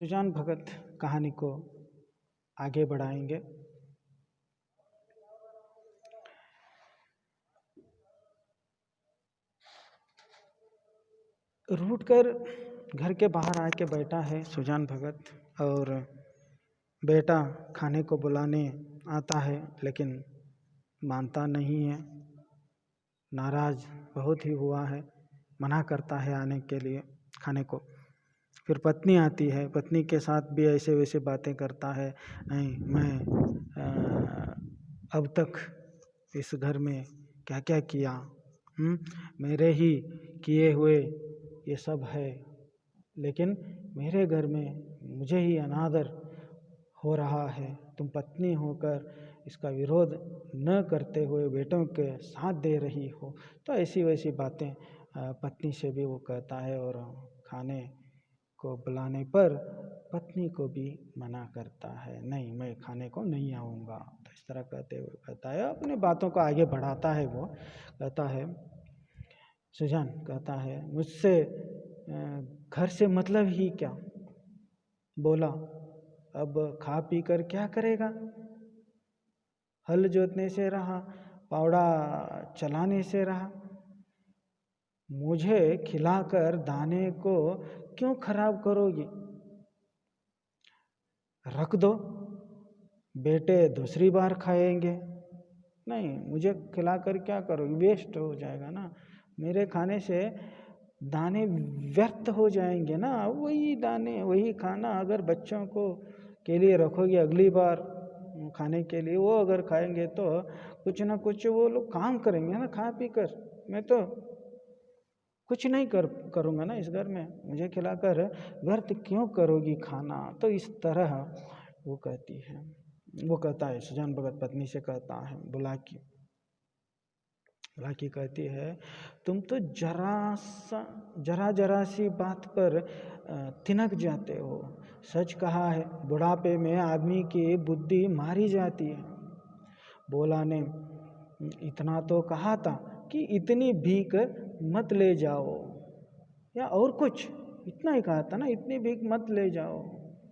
सुजान भगत कहानी को आगे बढ़ाएंगे। रूठ कर घर के बाहर आके बैठा है सुजान भगत और बेटा खाने को बुलाने आता है, लेकिन मानता नहीं है। नाराज बहुत ही हुआ है, मना करता है आने के लिए खाने को। फिर पत्नी आती है, पत्नी के साथ भी ऐसे वैसे बातें करता है। नहीं, मैं अब तक इस घर में क्या क्या किया, मेरे ही किए हुए ये सब है, लेकिन मेरे घर में मुझे ही अनादर हो रहा है। तुम पत्नी होकर इसका विरोध न करते हुए बेटों के साथ दे रही हो। तो ऐसी वैसी बातें पत्नी से भी वो कहता है और खाने को बुलाने पर पत्नी को भी मना करता है, नहीं मैं खाने को नहीं आऊँगा। तो इस तरह कहते हुए कहता है, अपनी बातों को आगे बढ़ाता है। वो कहता है, सुजान कहता है, मुझसे घर से मतलब ही क्या। बोला, अब खा पी कर क्या करेगा। हल जोतने से रहा, पावड़ा चलाने से रहा, मुझे खिलाकर दाने को क्यों खराब करोगी। रख दो, बेटे दूसरी बार खाएंगे। नहीं, मुझे खिलाकर क्या करोगी, वेस्ट हो जाएगा ना। मेरे खाने से दाने व्यर्थ हो जाएंगे ना। वही दाने वही खाना अगर बच्चों को के लिए रखोगे अगली बार खाने के लिए, वो अगर खाएंगे तो कुछ ना कुछ वो लोग काम करेंगे ना खा पी कर। मैं तो कुछ नहीं करूँगा ना इस घर में, मुझे खिलाकर व्यर्थ क्यों करोगी खाना। तो इस तरह वो कहती है, वो कहता है, सुजान भगत पत्नी से कहता है, बुला की कहती है, तुम तो जरा सी बात पर तिनक जाते हो। सच कहा है, बुढ़ापे में आदमी की बुद्धि मारी जाती है। बोला ने इतना तो कहा था कि इतनी भीख मत ले जाओ, या और कुछ, इतना ही कहा था ना, इतनी भीख मत ले जाओ।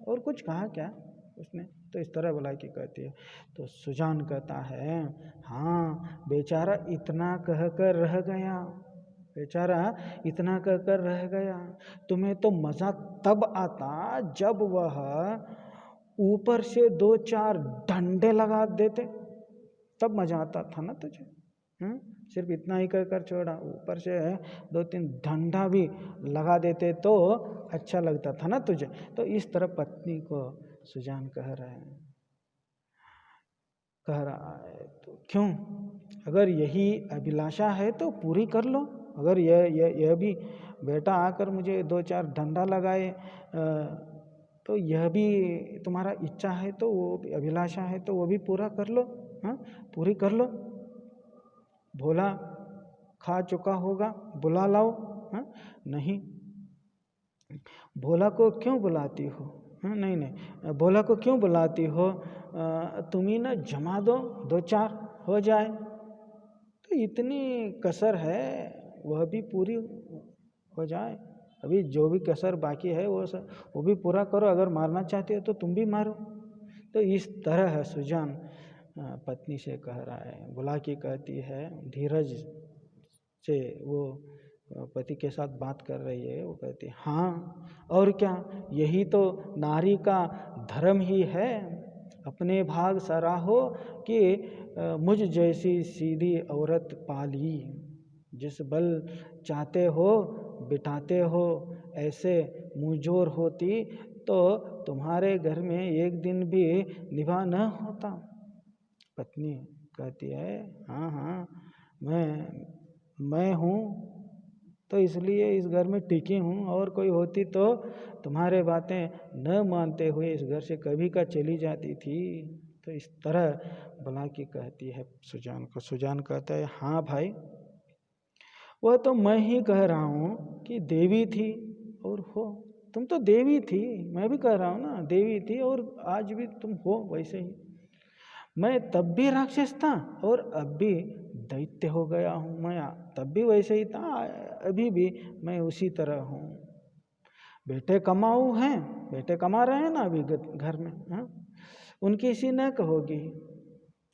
और कुछ कहा क्या उसने। तो इस तरह बुला के कहती है। तो सुजान कहता है, हाँ बेचारा इतना कहकर रह गया, बेचारा इतना कहकर रह गया। तुम्हें तो मज़ा तब आता जब वह ऊपर से 2-4 डंडे लगा देते, तब मज़ा आता था ना तुझे। सिर्फ इतना ही कर छोड़ा, ऊपर से 2-3 डंडा भी लगा देते तो अच्छा लगता था ना तुझे। तो इस तरह पत्नी को सुजान कह रहा है। तो क्यों, अगर यही अभिलाषा है तो पूरी कर लो। अगर यह भी बेटा आकर मुझे 2-4 डंडा लगाए तो यह भी तुम्हारा इच्छा है, तो वो अभिलाषा है तो वो भी पूरा कर लो। पूरी कर लो। भोला खा चुका होगा, बुला लाओ। नहीं, भोला को क्यों बुलाती हो। नहीं, भोला को क्यों बुलाती हो, तुम ही ना जमा दो, 2-4 हो जाए। तो इतनी कसर है, वह भी पूरी हो जाए। अभी जो भी कसर बाकी है वो भी पूरा करो। अगर मारना चाहते हो तो तुम भी मारो। तो इस तरह है सुजान पत्नी से कह रहा है। बुला के कहती है, धीरज से वो पति के साथ बात कर रही है। वो कहती है, हाँ और क्या, यही तो नारी का धर्म ही है। अपने भाग सराहो कि मुझ जैसी सीधी औरत पाली। जिस बल चाहते हो बिठाते हो, ऐसे मुंहजोर होती तो तुम्हारे घर में एक दिन भी निभा न होता। पत्नी कहती है, हाँ मैं हूँ तो इसलिए इस घर में टिकी हूँ, और कोई होती तो तुम्हारे बातें न मानते हुए इस घर से कभी का चली जाती थी। तो इस तरह बुला के कहती है सुजान को। सुजान कहता है, हाँ भाई, वह तो मैं ही कह रहा हूँ कि देवी थी और हो। तुम तो देवी थी, मैं भी कह रहा हूँ ना, देवी थी और आज भी तुम हो वैसे ही। मैं तब भी राक्षस था और अब भी दैत्य हो गया हूँ। मैं तब भी वैसे ही था, अभी भी मैं उसी तरह हूँ। बेटे कमाऊ हैं, बेटे कमा रहे हैं ना अभी घर में, हाँ, उनकी सी न कहोगी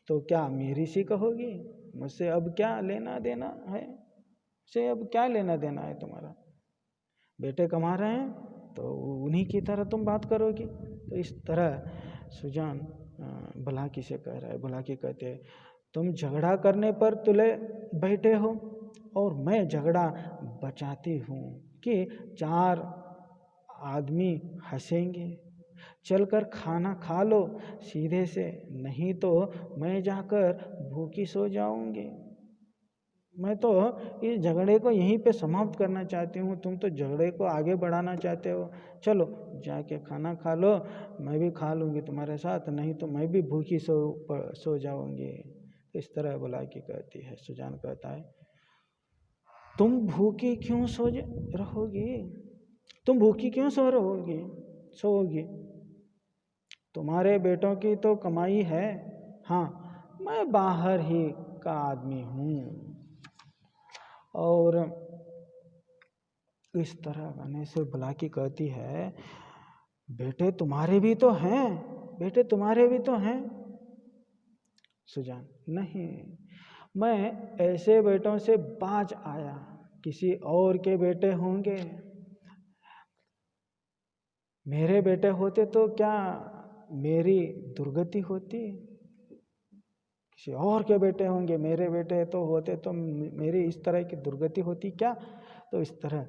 तो क्या मेरी सी कहोगी? मुझसे अब क्या लेना देना है? से अब क्या लेना देना है तुम्हारा? बेटे कमा रहे हैं तो उन्हीं की तरह तुम बात करोगी। तो इस तरह सुजान बुलाकी से कह रहा है। बुलाकी कहते हैं तुम झगड़ा करने पर तुले बैठे हो और मैं झगड़ा बचाती हूँ कि 4 आदमी हंसेंगे। चलकर खाना खा लो सीधे से, नहीं तो मैं जाकर भूखी सो जाऊंगी। मैं तो इस झगड़े को यहीं पे समाप्त करना चाहती हूँ, तुम तो झगड़े को आगे बढ़ाना चाहते हो। चलो जाके खाना खा लो, मैं भी खा लूँगी तुम्हारे साथ, नहीं तो मैं भी भूखी सो जाऊँगी। इस तरह बुलाकी कहती है। सुजान कहता है तुम भूखी क्यों रहोगी? तुम भूखी क्यों सोओगी? तुम्हारे बेटों की तो कमाई है, हाँ मैं बाहर ही का आदमी हूँ। और इस तरह कहने से बुलाकी कहती है बेटे तुम्हारे भी तो हैं, बेटे तुम्हारे भी तो हैं। सुजान नहीं, मैं ऐसे बेटों से बाज आया, किसी और के बेटे होंगे। मेरे बेटे होते तो क्या मेरी दुर्गति होती? किसी और के बेटे होंगे, मेरे बेटे तो होते तो मेरी इस तरह की दुर्गति होती क्या? तो इस तरह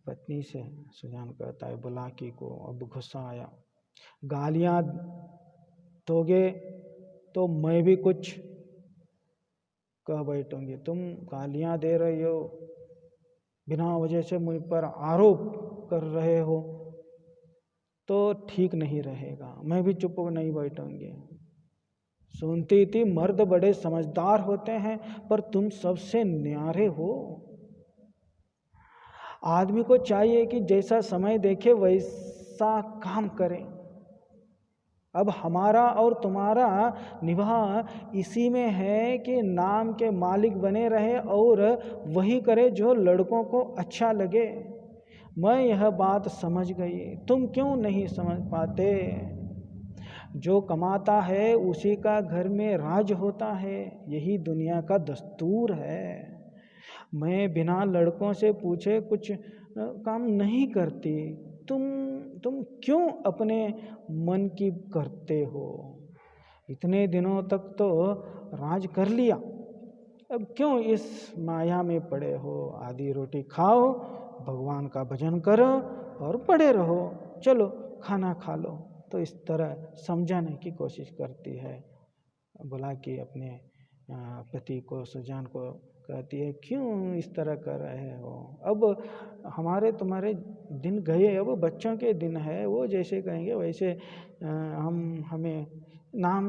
पत्नी से सुजान कहता है। बुलाकी को अब गुस्सा आया। गालियाँ दोगे तो मैं भी कुछ कह बैठूंगी। तुम गालियाँ दे रही हो, बिना वजह से मुझ पर आरोप कर रहे हो, तो ठीक नहीं रहेगा, मैं भी चुप नहीं बैठूंगी। सुनती थी मर्द बड़े समझदार होते हैं, पर तुम सबसे न्यारे हो। आदमी को चाहिए कि जैसा समय देखे वैसा काम करे। अब हमारा और तुम्हारा निवाह इसी में है कि नाम के मालिक बने रहे और वही करे जो लड़कों को अच्छा लगे। मैं यह बात समझ गई, तुम क्यों नहीं समझ पाते? जो कमाता है उसी का घर में राज होता है, यही दुनिया का दस्तूर है। मैं बिना लड़कों से पूछे कुछ काम नहीं करती। तुम क्यों अपने मन की करते हो? इतने दिनों तक तो राज कर लिया, अब क्यों इस माया में पड़े हो? आधी रोटी खाओ, भगवान का भजन करो और पड़े रहो। चलो खाना खा लो। तो इस तरह समझाने की कोशिश करती है। बुलाकी अपने पति को, सुजान को कहती है क्यों इस तरह कर रहे हो? अब हमारे तुम्हारे दिन गए, अब बच्चों के दिन है, वो जैसे कहेंगे वैसे हमें नाम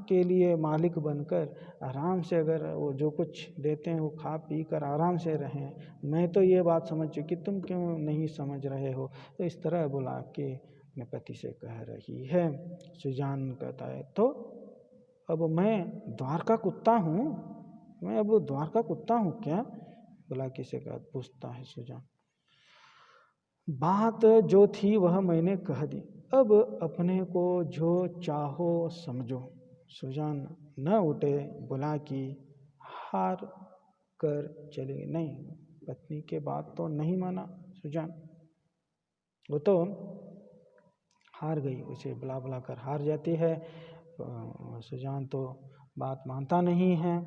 के लिए मालिक बनकर आराम से अगर वो जो कुछ देते हैं वो खा पी कर आराम से रहें। मैं तो ये बात समझ चुकी, तुम क्यों नहीं समझ रहे हो? तो इस तरह बुला के अपने पति से कह रही है। सुजान कहता है तो अब मैं द्वार का कुत्ता हूँ? मैं अब द्वार का कुत्ता हूँ क्या? बुलाकी से पूछता है सुजान। बात जो थी वह मैंने कह दी, अब अपने को जो चाहो समझो। सुजान न उठे। बुलाकी हार कर चले। नहीं, पत्नी के बात तो नहीं माना सुजान, वो तो हार गई, उसे बुला बुला कर हार जाती है। सुजान तो बात मानता नहीं है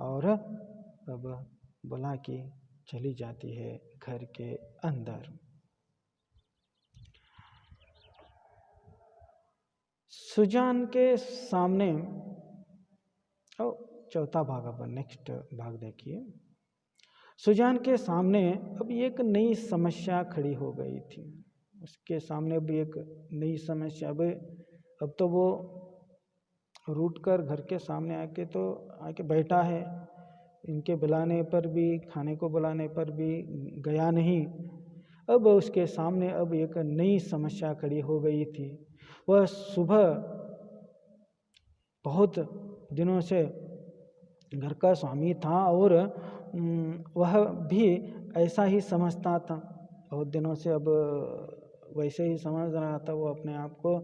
और अब बुलाकी चली जाती है घर के अंदर। सुजान के सामने चौथा भाग, अब नेक्स्ट भाग देखिए। सुजान के सामने अब एक नई समस्या खड़ी हो गई थी। उसके सामने भी एक नई समस्या। अब तो वो रूठ कर घर के सामने आके बैठा है। इनके बुलाने पर भी, खाने को बुलाने पर भी गया नहीं। अब उसके सामने अब एक नई समस्या खड़ी हो गई थी। वह सुबह बहुत दिनों से घर का स्वामी था और वह भी ऐसा ही समझता था। बहुत दिनों से अब वैसे ही समझ रहा था वो अपने आप को,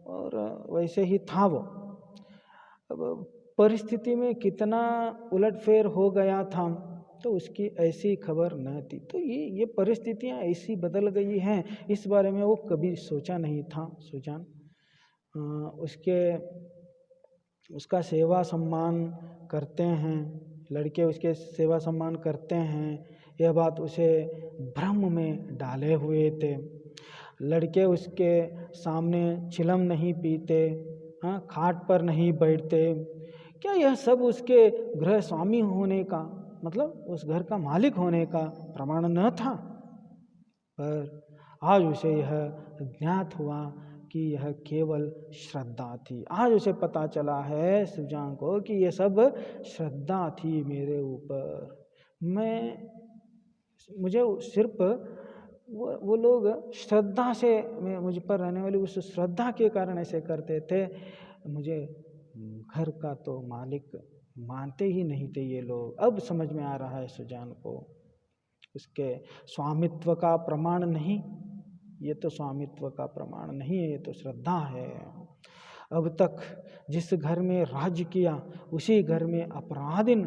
और वैसे ही था वो। अब परिस्थिति में कितना उलटफेर हो गया था तो उसकी ऐसी खबर न थी। तो ये परिस्थितियां ऐसी बदल गई हैं, इस बारे में वो कभी सोचा नहीं था सुजान। उसका सेवा सम्मान करते हैं, लड़के उसके सेवा सम्मान करते हैं, यह बात उसे भ्रम में डाले हुए थे। लड़के उसके सामने चिलम नहीं पीते, हाँ, खाट पर नहीं बैठते। क्या यह सब उसके गृह स्वामी होने का, मतलब उस घर का मालिक होने का प्रमाण न था? पर आज उसे यह ज्ञात हुआ कि यह केवल श्रद्धा थी। आज उसे पता चला है सुजान को कि यह सब श्रद्धा थी मेरे ऊपर। मुझे सिर्फ वो लोग श्रद्धा से, मुझ पर रहने वाली उस श्रद्धा के कारण ऐसे करते थे। मुझे घर का तो मालिक मानते ही नहीं थे ये लोग। अब समझ में आ रहा है सुजान को, उसके स्वामित्व का प्रमाण नहीं, ये तो स्वामित्व का प्रमाण नहीं है, ये तो श्रद्धा है। अब तक जिस घर में राज्य किया उसी घर में अपराधीन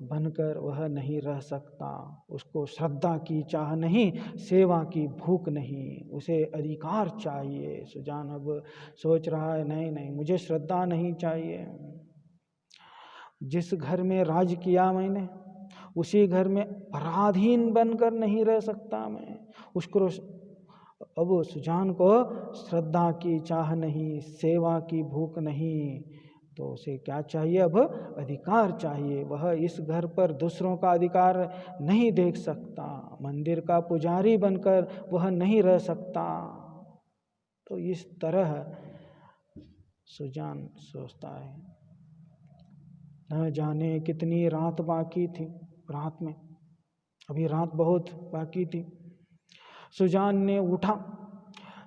बनकर वह नहीं रह सकता। उसको श्रद्धा की चाह नहीं, सेवा की भूख नहीं, उसे अधिकार चाहिए। सुजान अब सोच रहा है नहीं नहीं, मुझे श्रद्धा नहीं चाहिए। जिस घर में राज किया मैंने उसी घर में पराधीन बनकर नहीं रह सकता मैं। उसको अब सुजान को श्रद्धा की चाह नहीं, सेवा की भूख नहीं, तो उसे क्या चाहिए? अब अधिकार चाहिए। वह इस घर पर दूसरों का अधिकार नहीं देख सकता, मंदिर का पुजारी बनकर वह नहीं रह सकता। तो इस तरह सुजान सोचता है। न जाने कितनी रात बाकी थी, रात में अभी रात बहुत बाकी थी। सुजान ने उठा।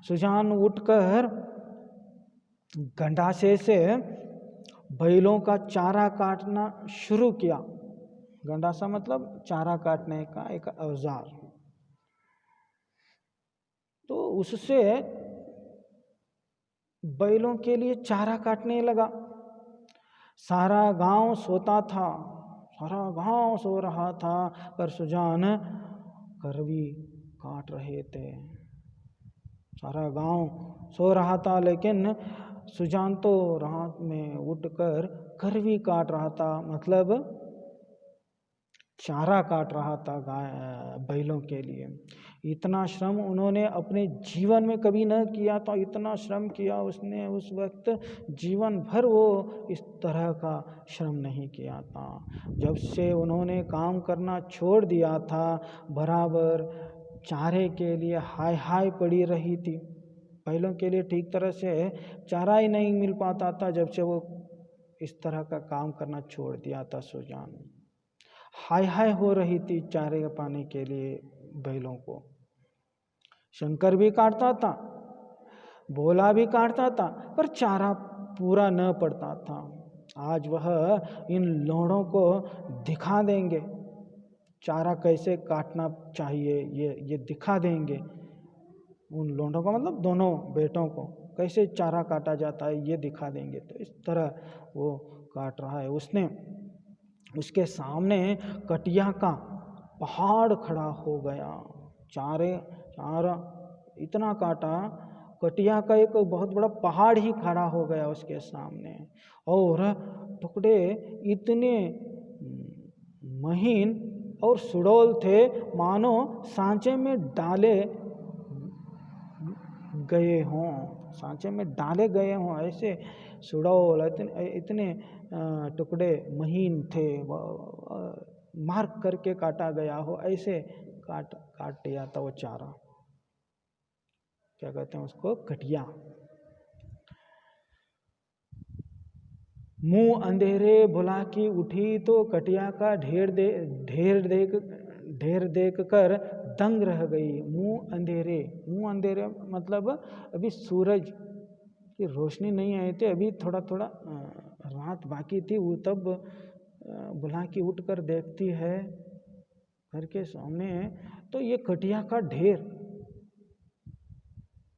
सुजान उठकर गंडासे से बैलों का चारा काटना शुरू किया। गंडासा मतलब चारा काटने का एक औजार। तो उससे बैलों के लिए चारा काटने लगा। सारा गांव सोता था, सारा गांव सो रहा था, पर सुजान करवी काट रहे थे। सारा गांव सो रहा था लेकिन सुजान तो रात में उठकर करवी काट रहा था, मतलब चारा काट रहा था बैलों के लिए। इतना श्रम उन्होंने अपने जीवन में कभी न किया था। इतना श्रम किया उसने उस वक्त, जीवन भर वो इस तरह का श्रम नहीं किया था। जब से उन्होंने काम करना छोड़ दिया था, बराबर चारे के लिए हाय हाय पड़ी रही थी। बैलों के लिए ठीक तरह से चारा ही नहीं मिल पाता था जब से वो इस तरह का काम करना छोड़ दिया था। सुजान हाय हाय हो रही थी चारे पाने के लिए बैलों को। शंकर भी काटता था, भोला भी काटता था, पर चारा पूरा न पड़ता था। आज वह इन लोड़ों को दिखा देंगे, चारा कैसे काटना चाहिए ये दिखा देंगे। उन लोंडों को मतलब दोनों बेटों को कैसे चारा काटा जाता है ये दिखा देंगे। तो इस तरह वो काट रहा है। उसके सामने कटिया का पहाड़ खड़ा हो गया। चारा इतना काटा, कटिया का एक बहुत बड़ा पहाड़ ही खड़ा हो गया उसके सामने। और टुकड़े इतने महीन और सुडौल थे मानो सांचे में डाले गए हों, सांचे में डाले गए हों, ऐसे सुडौल इतने टुकड़े महीन थे, मार्क करके काटा गया हो, ऐसे काट दिया था वो चारा। क्या कहते हैं उसको? कटिया। मुंह अंधेरे भुला की उठी तो कटिया का ढेर देख कर दंग रह गई। मुंह अंधेरे मतलब अभी सूरज की रोशनी नहीं आई थी, अभी थोड़ा थोड़ा रात बाकी थी। वो तब बुला की उठ कर देखती है घर के सामने, तो ये कटिया का ढेर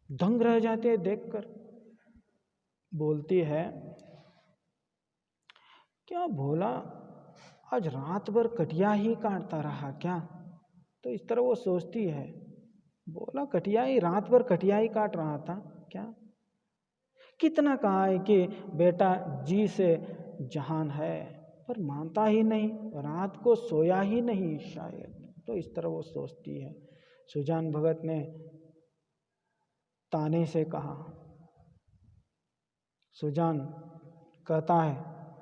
दंग रह जाते हैं देखकर। बोलती है, क्या भोला आज रात भर कटिया ही काटता रहा क्या? तो इस तरह वो सोचती है। बोला, कटिया ही रात भर कटिया ही काट रहा था क्या? कितना कहा है कि बेटा जी से जहान है, पर मानता ही नहीं, रात को सोया ही नहीं शायद। तो इस तरह वो सोचती है। सुजान भगत ने ताने से कहा। सुजान कहता है,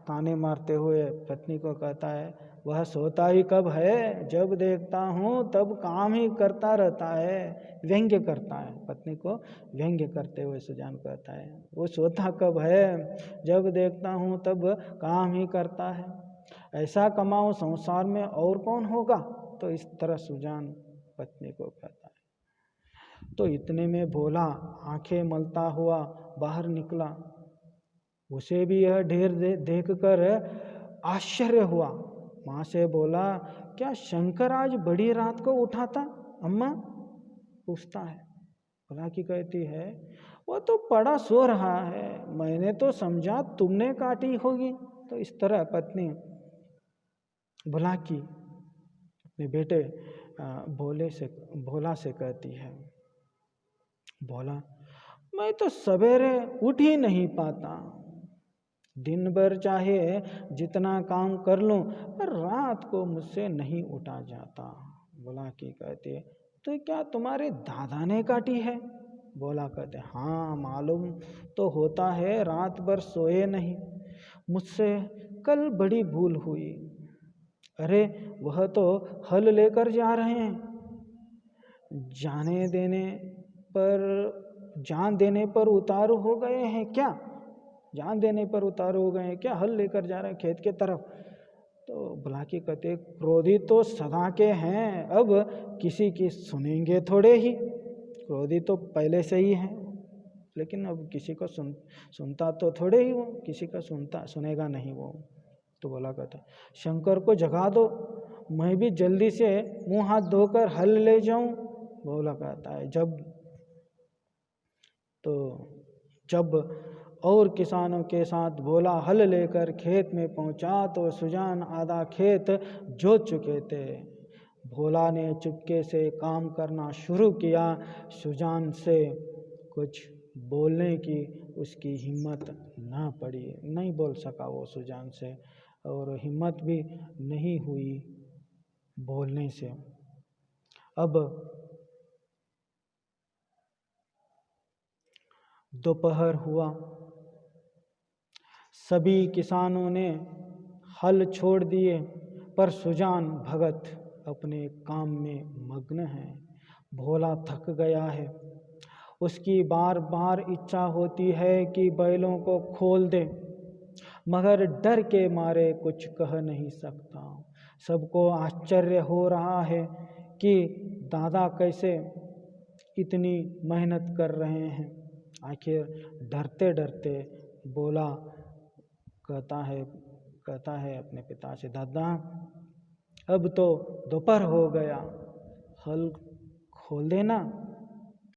ताने मारते हुए पत्नी को कहता है, वह सोता ही कब है, जब देखता हूँ तब काम ही करता रहता है। व्यंग्य करता है, पत्नी को व्यंग्य करते हुए सुजान कहता है, वो सोता कब है, जब देखता हूँ तब काम ही करता है। ऐसा कमाओ संसार में और कौन होगा? तो इस तरह सुजान पत्नी को कहता है। तो इतने में भोला आंखें मलता हुआ बाहर निकला। उसे भी यह ढेर देखकर आश्चर्य हुआ। माँ से बोला, क्या शंकर आज बड़ी रात को उठा था अम्मा? पूछता है। भोला की कहती है, वो तो पड़ा सो रहा है, मैंने तो समझा तुमने काटी होगी। तो इस तरह पत्नी भोला की अपने बेटे भोला से कहती है। भोला, मैं तो सवेरे उठ ही नहीं पाता, दिन भर चाहे जितना काम कर लूं, पर रात को मुझसे नहीं उठा जाता। भोला की कहती है, तो क्या तुम्हारे दादा ने काटी है? भोला कहते, हाँ मालूम तो होता है, रात भर सोए नहीं, मुझसे कल बड़ी भूल हुई। अरे वह तो हल लेकर जा रहे हैं, जान देने पर उतारू हो गए हैं क्या? जान देने पर उतारू हो गए हैं क्या? हल लेकर जा रहे हैं खेत के तरफ। तो भुलाकी कहते, क्रोधी तो सदा के हैं, अब किसी की सुनेंगे थोड़े ही। क्रोधी तो पहले से ही है, लेकिन अब किसी को सुनता तो थोड़े ही वो, किसी का सुनेगा नहीं वो। तो बोला कहता, शंकर को जगा दो, मैं भी जल्दी से मुंह हाथ धोकर हल ले जाऊं। बोला कहता है, जब और किसानों के साथ भोला हल लेकर खेत में पहुंचा तो सुजान आधा खेत जोत चुके थे। भोला ने चुपके से काम करना शुरू किया। सुजान से कुछ बोलने की उसकी हिम्मत ना पड़ी, नहीं बोल सका वो सुजान से, और हिम्मत भी नहीं हुई बोलने से। अब दोपहर हुआ, सभी किसानों ने हल छोड़ दिए, पर सुजान भगत अपने काम में मग्न है। भोला थक गया है, उसकी बार बार इच्छा होती है कि बैलों को खोल दे, मगर डर के मारे कुछ कह नहीं सकता। सबको आश्चर्य हो रहा है कि दादा कैसे इतनी मेहनत कर रहे हैं। आखिर डरते डरते बोला कहता है अपने पिता से, दादा अब तो दोपहर हो गया, हल खोल देना,